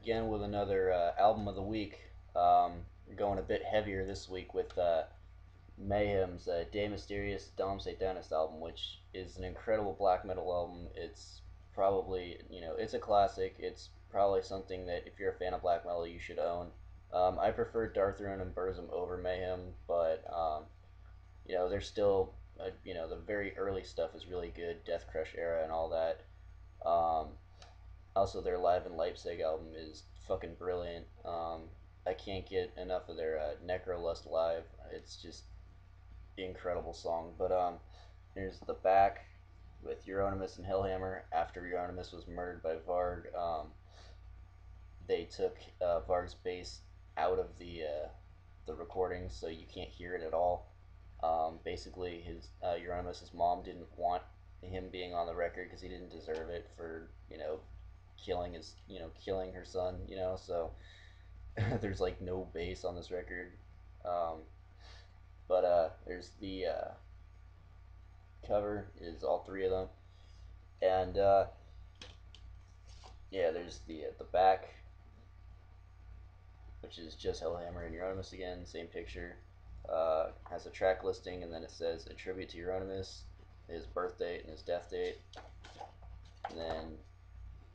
again with another album of the week. We're going a bit heavier this week with Mayhem's Dei Mysteriis Dom Sathanas album, which is an incredible black metal album. It's probably, it's a classic. It's probably something that if you're a fan of black metal, you should own. I prefer Darkthrone and Burzum over Mayhem, but there's still, the very early stuff is really good. Death Crush era and all that. Um, Also, their Live in Leipzig album is fucking brilliant. I can't get enough of their Necrolust Live. It's just an incredible song. But here's the back with Euronymous and Hellhammer. After Euronymous was murdered by Varg, they took Varg's bass out of the recording, so you can't hear it at all. Basically, his Euronymous' mom didn't want him being on the record because he didn't deserve it for killing her son, so there's like no bass on this record. um, but there's the cover is all three of them, and yeah, there's the back, which is just Hellhammer and Euronymous again, same picture. Has a track listing, and then it says a tribute to Euronymous, his birth date and his death date, and then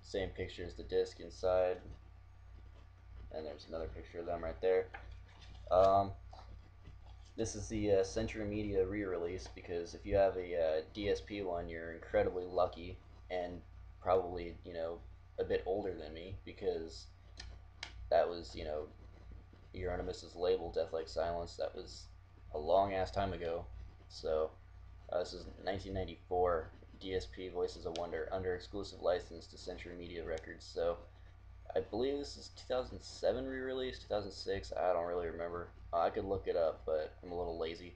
same picture as the disc inside, and there's another picture of them right there. This is the Century Media re-release, because if you have a DSP one, you're incredibly lucky, and probably a bit older than me, because that was Euronymous' label, Death Like Silence. That was a long ass time ago. So this is 1994. DSP Voices of Wonder under exclusive license to Century Media Records. So I believe this is 2007 re-release, 2006. I don't really remember. I could look it up, but I'm a little lazy.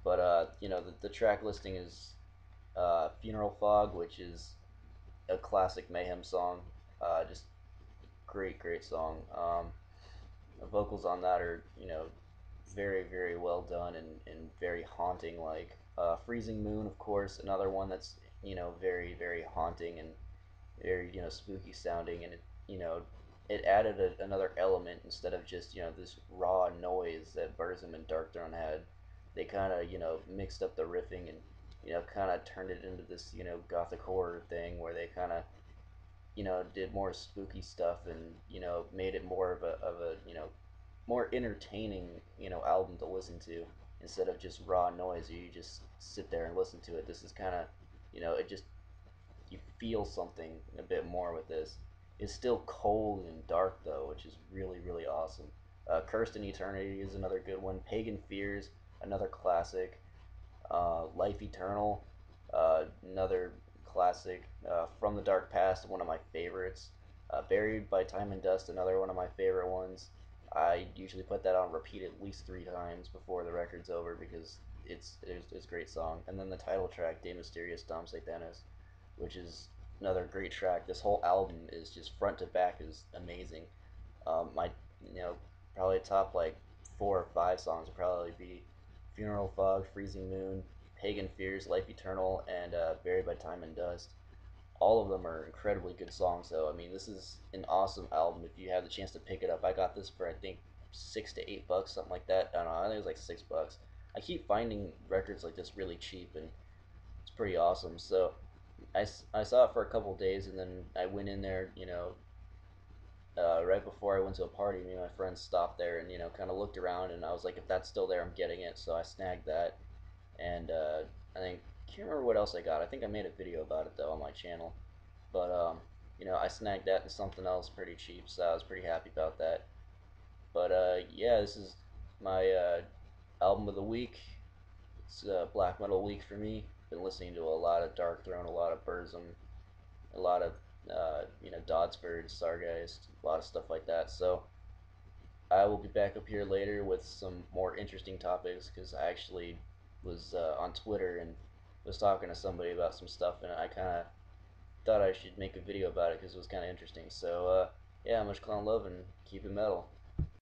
But the track listing is Funeral Fog, which is a classic Mayhem song. Just great song. The vocals on that are very well done, and very haunting. Like Freezing Moon, of course, another one that's very haunting and very spooky sounding, and it added another element instead of just this raw noise that Burzum and Darkthrone had. They kind of mixed up the riffing, and kind of turned it into this gothic horror thing where they kind of did more spooky stuff, and made it more of a more entertaining album to listen to, instead of just raw noise. You just sit there and listen to it. This is kind of it just, you feel something a bit more with this. It's still cold and dark though, which is really awesome. Cursed in Eternity is another good one. Pagan Fears, another classic. Life Eternal, another classic. From the Dark Past, one of my favorites. Buried by Time and Dust, another one of my favorite ones. I usually put that on repeat at least 3 times before the record's over, because it's a great song. And then the title track, Dei Mysteriis Dom Sathanas, which is another great track. This whole album is just front to back is amazing. My probably top like 4 or 5 songs would probably be Funeral Fog, Freezing Moon, Pagan Fears, Life Eternal, and Buried by Time and Dust. All of them are incredibly good songs, though. I mean, this is an awesome album. If you have the chance to pick it up, I got this for I think $6 to $8, something like that. I don't know. I think it was like $6. I keep finding records like this really cheap, and it's pretty awesome. So I saw it for a couple days, and then I went in there, right before I went to a party. Me and my friends stopped there and kind of looked around, and I was like, if that's still there, I'm getting it. So I snagged that, and I can't remember what else I got. I think I made a video about it though on my channel, but I snagged that and something else pretty cheap, so I was pretty happy about that. But yeah, this is my album of the week. It's black metal week for me. Been listening to a lot of Darkthrone, a lot of Burzum, a lot of Dodsford, Sargeist, a lot of stuff like that. So I will be back up here later with some more interesting topics, because I actually was on Twitter and was talking to somebody about some stuff, and I kind of thought I should make a video about it because it was kind of interesting. So yeah, much clown love, and keep it metal.